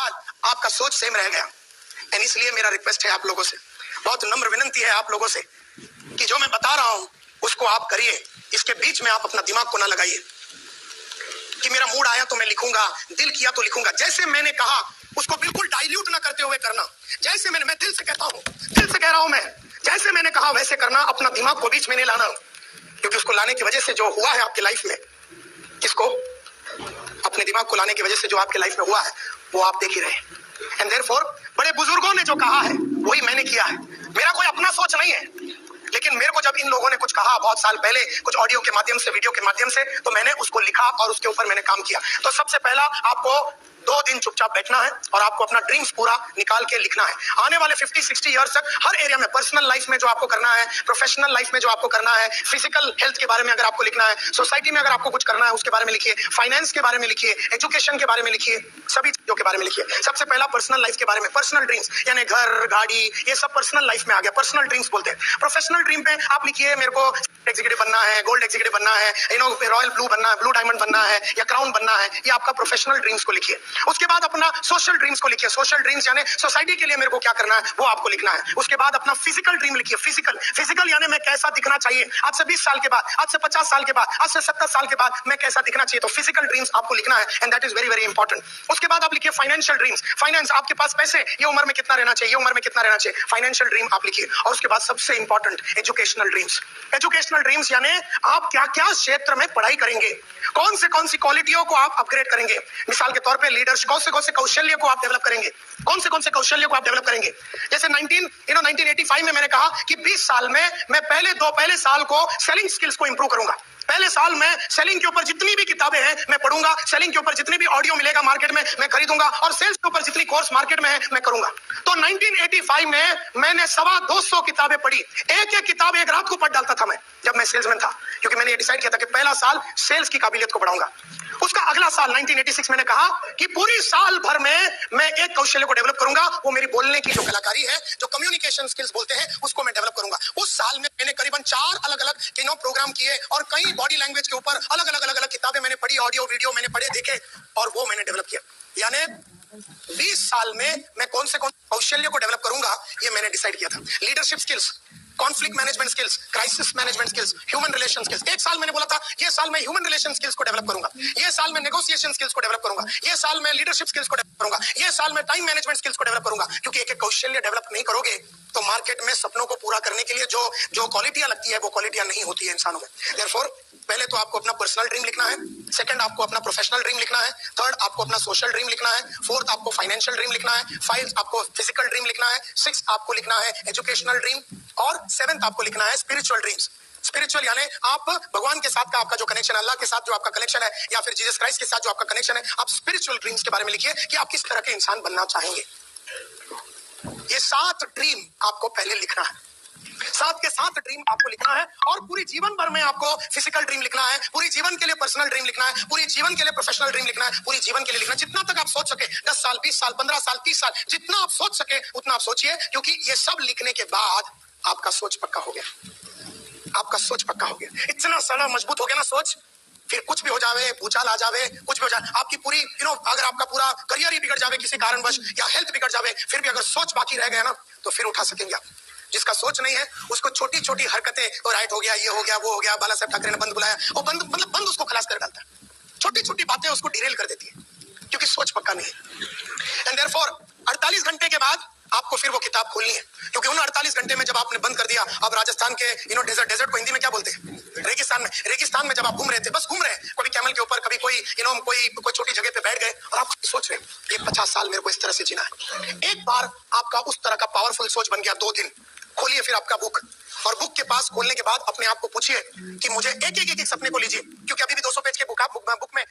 बाद आपका सोच सेम रह गया। एंड इसलिए मेरा रिक्वेस्ट है आप लोगों से, बहुत नम्र विनंती है आप लोगों से कि जो मैं बता रहा हूं उसको आप करिए। इसके बीच में आप अपना दिमाग को ना लगाइए कि मेरा मूड आया तो मैं लिखूंगा, दिल किया तो लिखूंगा। जैसे मैंने कहा उसको बिल्कुल डाइल्यूट ना करते हुए करना। जैसे मैं दिल से कहता हूं, दिल से कह रहा हूं मैं, जैसे मैंने कहा वैसे करना। अपना दिमाग को बीच में नहीं लाना, क्योंकि उसको लाने की वजह से जो हुआ है आपकी लाइफ में, किसको? अपने दिमाग को लाने की वजह से जो आपके लाइफ में हुआ है वो आप देख ही रहे। एंड देयरफॉर बड़े बुजुर्गों ने जो कहा है वही मैंने किया है। मेरा कोई अपना सोच नहीं है, लेकिन मेरे को जब इन लोगों ने कुछ कहा बहुत साल पहले, कुछ ऑडियो के माध्यम से, वीडियो के माध्यम से, तो मैंने उसको लिखा और उसके ऊपर मैंने काम किया। तो सबसे पहला आपको 2 दिन चुपचाप बैठना है और आपको अपना ड्रीम्स पूरा निकाल के लिखना है। आने वाले 50-60 इयर्स तक हर एरिया में, पर्सनल लाइफ में जो आपको करना है, प्रोफेशनल लाइफ में जो आपको करना है, फिजिकल हेल्थ के बारे में अगर आपको लिखना है, सोसाइटी में अगर आपको कुछ करना है उसके बारे में लिखिए, फाइनेंस के बारे में लिखिए, एजुकेशन के बारे में लिखिए, सभी चीजों के बारे में लिखिए। सबसे पहला पर्सनल लाइफ के बारे में, पर्सनल ड्रीम्स यानी घर, गाड़ी, ये सब पर्सनल लाइफ में आ गया, पर्सनल ड्रीम्स बोलते हैं। प्रोफेशनल ड्रीम पे आप लिखिए मेरे को एग्जीक्यूटिव बनना है, गोल्ड एग्जीक्यूटिव बनना है, रॉयल ब्लू बनना है, ब्लू डायमंड बनना है या क्राउन बनना है। ये आपका प्रोफेशनल ड्रीम्स को लिखिए। उसके बाद अपना सोशल ड्रीम्स को लिखिए। सोशल ड्रीम्स यानी सोसाइटी के लिए मेरे को क्या करना है वो आपको लिखना है। उसके बाद अपना फिजिकल ड्रीम लिखिए। फिजिकल यानी मैं कैसा दिखना चाहिए आज से 20 साल के बाद, आज से 50 साल के बाद, आज से 70 साल के बाद मैं कैसा दिखना चाहिए। तो फिजिकल ड्रीम्स आपको लिखना है and that is very very important. उसके बाद आप लिखिए फाइनेंशियल ड्रीम्स। फाइनेंस, आपके पास पैसे ये उम्र में कितना रहना चाहिए, ये उम्र में कितना रहना चाहिए, फाइनेंशियल ड्रीम आप लिखिए। और उसके बाद सबसे important educational dreams. Educational dreams यानी आप क्या क्या क्षेत्र में पढ़ाई करेंगे, कौन सी क्वालिटियों को आप अपग्रेड करेंगे। मिसाल के तौर पे लीडरशिप, कौन से कौशल्य को आप डेवलप करेंगे, कौन से कौशल्य को आप डेवलप करेंगे। जैसे 1985 में मैंने कहा कि 20 साल में मैं पहले साल को सेलिंग स्किल्स को इंप्रूव करूंगा। पहले साल में सेलिंग के ऊपर जितनी भी किताबें हैं मैं पढ़ूंगा, सेलिंग के ऊपर जितनी भी ऑडियो मिलेगा मार्केट में मैं खरीदूंगा और सेल्स के ऊपर जितनी कोर्स मार्केट में है मैं करूंगा। तो 1985 में मैंने 250 किताबें पढ़ी। एक किताब एक रात को पढ़ डालता था मैं जब मैं सेल्समैन था, क्योंकि मैंने ये डिसाइड किया था कि पहला साल सेल्स की काबिलियत को बढ़ाऊंगा। उसका अगला साल 1986 मैंने कहा कि पूरी साल भर में मैं एक कौशल्य को डेवलप करूंगा, वो मेरी बोलने की जो कलाकारी है, जो कम्युनिकेशन स्किल्स बोलते हैं, उसको मैं डेवलप करूंगा। उस साल में मैंने करीबन 4 अलग-अलग प्रोग्राम किए और कई बॉडी लैंग्वेज के ऊपर अलग-अलग किताबें मैंने पढ़ी, ऑडियो वीडियो मैंने पढ़े देखे और वो मैंने डेवलप किया। यानी 20 साल में मैं कौन कौशल्य को डेवलप करूंगा ये मैंने डिसाइड किया था। Leadership skills, conflict management skills, crisis management skills, human relation skills. एक साल मैंने बोला था ये साल मैं ह्यूमन रिलेशन स्किल्स को डेवलप करूंगा, ये साल मैं नेगोशिएशन स्किल्स को डेवलप करूंगा, ये साल मैं लीडरशिप स्किल्स को डेवलप करूंगा, ये साल मैं टाइम मैनेजमेंट स्किल्स को डेवलप करूंगा। क्योंकि एक कौशल्य डेवलप नहीं करोगे तो मार्केट में सपनों को पूरा करने के लिए जो क्वालिटियां लगती है वो क्वालिटियां नहीं होती है इंसानों में। देयरफॉर पहले तो आपको अपना पर्सनल ड्रीम लिखना है, सेकंड आपको अपना प्रोफेशनल ड्रीम लिखना है, थर्ड आपको अपना सोशल ड्रीम लिखना है, फोर्थ आपको फाइनेंशियल ड्रीम लिखना है, 5 आपको फिजिकल ड्रीम लिखना है, 6 आपको लिखना है एजुकेशनल ड्रीम और 7th आपको लिखना है स्पिरिचुअल ड्रीम्स। स्पिरिचुअल यानी आप भगवान के साथ का आपका जो कनेक्शन, अल्लाह के साथ जो आपका कनेक्शन है या फिर जीसस क्राइस्ट के साथ जो आपका कनेक्शन है, आप स्पिरिचुअल ड्रीम्स के बारे में लिखिए कि आप किस तरह के इंसान बनना चाहेंगे। ये 7 ड्रीम आपको पहले लिखना है, 7 के 7 ड्रीम आपको लिखना है और पूरी जीवन भर में आपको फिजिकल ड्रीम लिखना है, पूरी जीवन के लिए पर्सनल ड्रीम लिखना है, पूरी जीवन के लिए प्रोफेशनल ड्रीम लिखना है, पूरी जीवन के लिए लिखना है। जितना तक आप सोच सके, 10 साल, 20 साल, 15 साल, 30 साल, जितना आप सोच सके उतना आप सोचिए, क्योंकि ये सब लिखने के बाद आपका सोच पक्का हो गया। आपका सोच पक्का हो गया, इतना सारा मजबूत हो गया ना सोच, फिर कुछ भी हो जावे, भूचाल आ जावे, कुछ भी हो जाए, आपकी पूरी अगर आपका पूरा करियर ही बिगड़ जावे किसी कारणवश या हेल्थ बिगड़ जावे, फिर भी अगर सोच बाकी रह गया ना तो फिर उठा सकेंगे आप। जिसका सोच नहीं है उसको छोटी छोटी हरकतें, राइट हो गया, ये हो गया, वो हो गया, बाला साहब ठाकरे ने बंद बुलाया, वो बंद उसको खलास कर डालता है। छोटी छोटी बातें उसको डिरेल कर देती है क्योंकि सोच पक्का नहीं है। एंड देयरफॉर 48 घंटे के बाद आपको फिर वो किताब खोलनी है, क्योंकि उन 48 घंटे में जब आपने बंद कर दिया, अब राजस्थान के डेजर्ट को हिंदी में क्या बोलते हैं, रेगिस्तान में जब आप घूम रहे थे, बस घूम रहे, कभी कैमल के ऊपर, कभी कोई कोई छोटी जगह पे बैठ गए और आप सोच रहे ये 50 साल मेरे को इस तरह से जीना है। एक बार आपका उस तरह का पावरफुल सोच बन गया, 2 दिन खोलिए फिर आपका बुक, और बुक के पास खोलने के बाद अपने आप को पूछिए कि मुझे एक सपने को लीजिए, क्योंकि अभी भी 200 पेज के बुक में